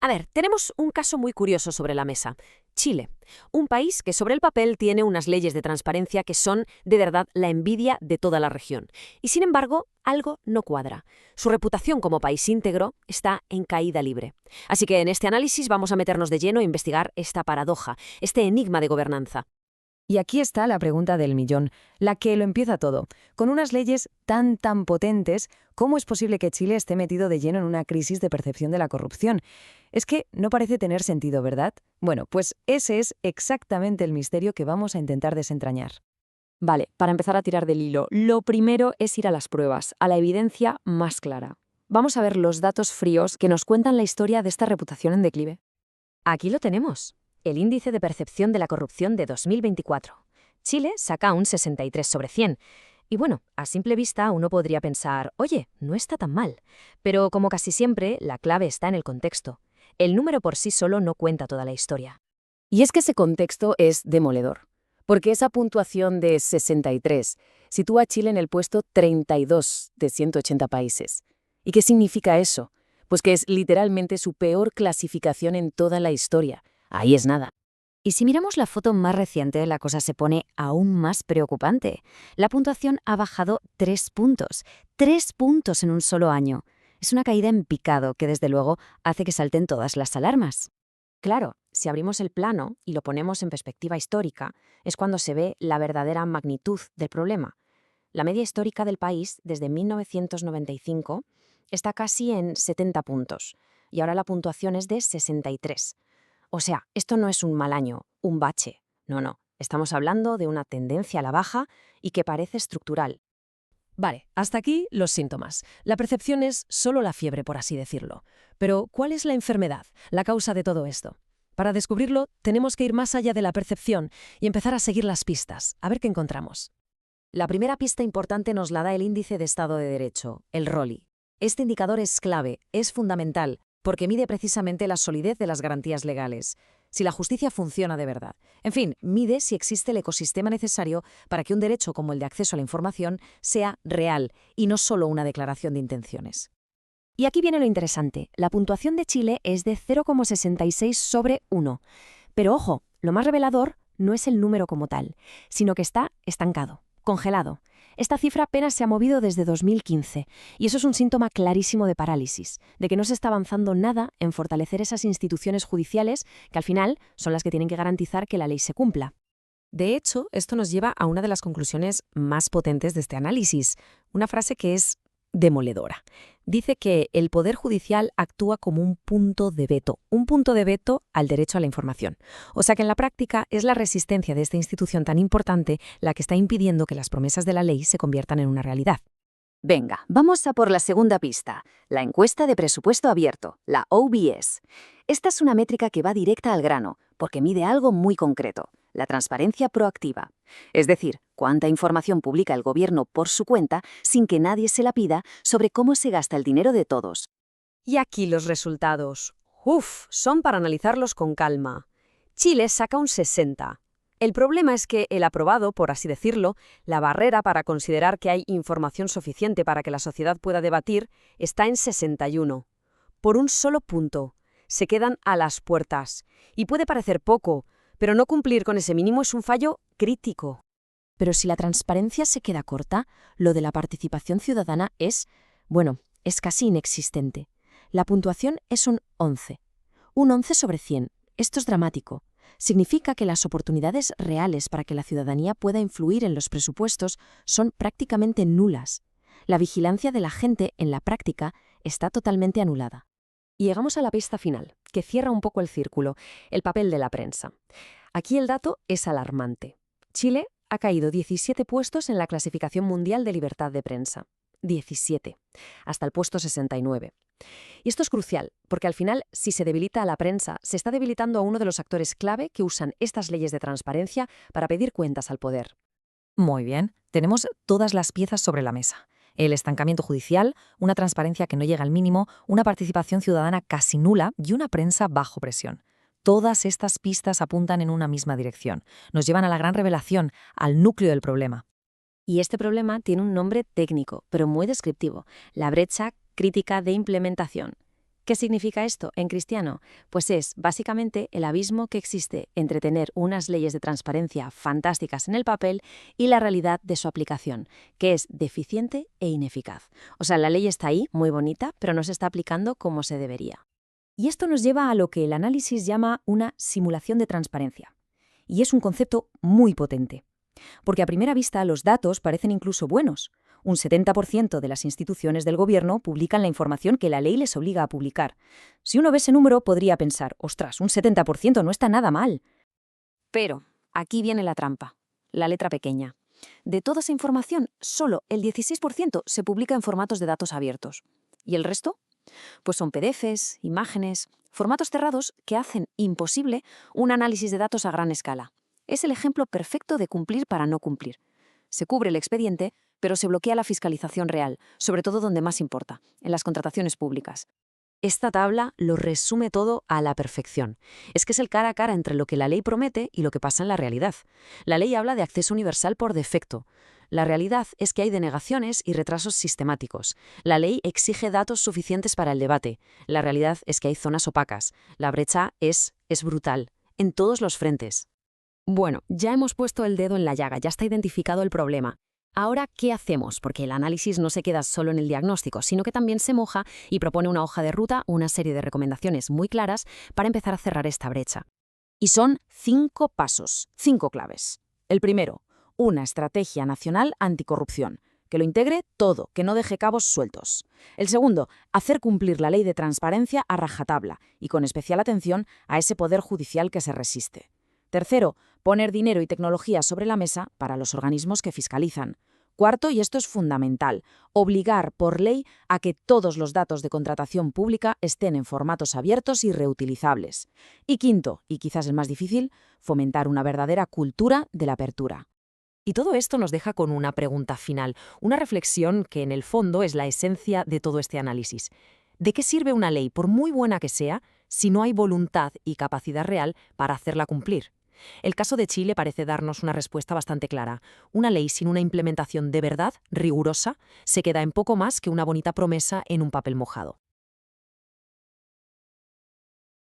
A ver, tenemos un caso muy curioso sobre la mesa. Chile, un país que sobre el papel tiene unas leyes de transparencia que son, de verdad, la envidia de toda la región. Y sin embargo, algo no cuadra. Su reputación como país íntegro está en caída libre. Así que en este análisis vamos a meternos de lleno a investigar esta paradoja, este enigma de gobernanza. Y aquí está la pregunta del millón, la que lo empieza todo. Con unas leyes tan potentes, ¿cómo es posible que Chile esté metido de lleno en una crisis de percepción de la corrupción? Es que no parece tener sentido, ¿verdad? Bueno, pues ese es exactamente el misterio que vamos a intentar desentrañar. Vale, para empezar a tirar del hilo, lo primero es ir a las pruebas, a la evidencia más clara. Vamos a ver los datos fríos que nos cuentan la historia de esta reputación en declive. Aquí lo tenemos, el índice de percepción de la corrupción de 2024. Chile saca un 63 sobre 100. Y bueno, a simple vista uno podría pensar, oye, no está tan mal. Pero como casi siempre, la clave está en el contexto. El número por sí solo no cuenta toda la historia. Y es que ese contexto es demoledor, porque esa puntuación de 63 sitúa a Chile en el puesto 32 de 180 países. ¿Y qué significa eso? Pues que es literalmente su peor clasificación en toda la historia. Ahí es nada. Y si miramos la foto más reciente, la cosa se pone aún más preocupante. La puntuación ha bajado 3 puntos. 3 puntos en un solo año. Es una caída en picado que, desde luego, hace que salten todas las alarmas. Claro, si abrimos el plano y lo ponemos en perspectiva histórica, es cuando se ve la verdadera magnitud del problema. La media histórica del país, desde 1995, está casi en 70 puntos, y ahora la puntuación es de 63. O sea, esto no es un mal año, un bache. No. Estamos hablando de una tendencia a la baja y que parece estructural. Vale, hasta aquí los síntomas. La percepción es solo la fiebre, por así decirlo. Pero, ¿cuál es la enfermedad, la causa de todo esto? Para descubrirlo, tenemos que ir más allá de la percepción y empezar a seguir las pistas, a ver qué encontramos. La primera pista importante nos la da el índice de Estado de Derecho, el ROLI. Este indicador es clave, es fundamental, porque mide precisamente la solidez de las garantías legales, si la justicia funciona de verdad. En fin, mide si existe el ecosistema necesario para que un derecho como el de acceso a la información sea real y no solo una declaración de intenciones. Y aquí viene lo interesante. La puntuación de Chile es de 0,66 sobre 1. Pero ojo, lo más revelador no es el número como tal, sino que está estancado, congelado. Esta cifra apenas se ha movido desde 2015, y eso es un síntoma clarísimo de parálisis, de que no se está avanzando nada en fortalecer esas instituciones judiciales que al final son las que tienen que garantizar que la ley se cumpla. De hecho, esto nos lleva a una de las conclusiones más potentes de este análisis, una frase que es demoledora. Dice que el Poder Judicial actúa como un punto de veto al derecho a la información. O sea que en la práctica es la resistencia de esta institución tan importante la que está impidiendo que las promesas de la ley se conviertan en una realidad. Venga, vamos a por la segunda pista, la encuesta de presupuesto abierto, la OBS. Esta es una métrica que va directa al grano, porque mide algo muy concreto, la transparencia proactiva. Es decir, cuánta información publica el gobierno por su cuenta sin que nadie se la pida sobre cómo se gasta el dinero de todos. Y aquí los resultados. Son para analizarlos con calma. Chile saca un 60. El problema es que el aprobado, por así decirlo, la barrera para considerar que hay información suficiente para que la sociedad pueda debatir, está en 61. Por un solo punto. Se quedan a las puertas. Y puede parecer poco, pero no cumplir con ese mínimo es un fallo crítico. Pero si la transparencia se queda corta, lo de la participación ciudadana es casi inexistente. La puntuación es un 11. Un 11 sobre 100. Esto es dramático. Significa que las oportunidades reales para que la ciudadanía pueda influir en los presupuestos son prácticamente nulas. La vigilancia de la gente en la práctica está totalmente anulada. Y llegamos a la pista final, que cierra un poco el círculo, el papel de la prensa. Aquí el dato es alarmante. Chile ha caído 17 puestos en la clasificación mundial de libertad de prensa. 17, hasta el puesto 69. Y esto es crucial, porque al final, si se debilita a la prensa, se está debilitando a uno de los actores clave que usan estas leyes de transparencia para pedir cuentas al poder. Muy bien, tenemos todas las piezas sobre la mesa. El estancamiento judicial, una transparencia que no llega al mínimo, una participación ciudadana casi nula y una prensa bajo presión. Todas estas pistas apuntan en una misma dirección. Nos llevan a la gran revelación, al núcleo del problema. Y este problema tiene un nombre técnico, pero muy descriptivo: la brecha crítica de implementación. ¿Qué significa esto en cristiano? Pues es básicamente el abismo que existe entre tener unas leyes de transparencia fantásticas en el papel y la realidad de su aplicación, que es deficiente e ineficaz. O sea, la ley está ahí, muy bonita, pero no se está aplicando como se debería. Y esto nos lleva a lo que el análisis llama una simulación de transparencia. Y es un concepto muy potente. Porque a primera vista los datos parecen incluso buenos. Un 70% de las instituciones del gobierno publican la información que la ley les obliga a publicar. Si uno ve ese número, podría pensar, ostras, un 70% no está nada mal. Pero aquí viene la trampa, la letra pequeña. De toda esa información, solo el 16% se publica en formatos de datos abiertos. ¿Y el resto? Pues son PDFs, imágenes, formatos cerrados que hacen imposible un análisis de datos a gran escala. Es el ejemplo perfecto de cumplir para no cumplir. Se cubre el expediente, pero se bloquea la fiscalización real, sobre todo donde más importa, en las contrataciones públicas. Esta tabla lo resume todo a la perfección. Es que es el cara a cara entre lo que la ley promete y lo que pasa en la realidad. La ley habla de acceso universal por defecto. La realidad es que hay denegaciones y retrasos sistemáticos. La ley exige datos suficientes para el debate. La realidad es que hay zonas opacas. La brecha es brutal, en todos los frentes. Bueno, ya hemos puesto el dedo en la llaga, ya está identificado el problema. Ahora, ¿qué hacemos? Porque el análisis no se queda solo en el diagnóstico, sino que también se moja y propone una hoja de ruta, una serie de recomendaciones muy claras para empezar a cerrar esta brecha. Y son 5 pasos, 5 claves. El primero, una estrategia nacional anticorrupción, que lo integre todo, que no deje cabos sueltos. El segundo, hacer cumplir la ley de transparencia a rajatabla y con especial atención a ese poder judicial que se resiste. Tercero, poner dinero y tecnología sobre la mesa para los organismos que fiscalizan. Cuarto, y esto es fundamental, obligar por ley a que todos los datos de contratación pública estén en formatos abiertos y reutilizables. Y quinto, y quizás el más difícil, fomentar una verdadera cultura de la apertura. Y todo esto nos deja con una pregunta final, una reflexión que en el fondo es la esencia de todo este análisis. ¿De qué sirve una ley, por muy buena que sea, si no hay voluntad y capacidad real para hacerla cumplir? El caso de Chile parece darnos una respuesta bastante clara. Una ley sin una implementación de verdad, rigurosa, se queda en poco más que una bonita promesa en un papel mojado.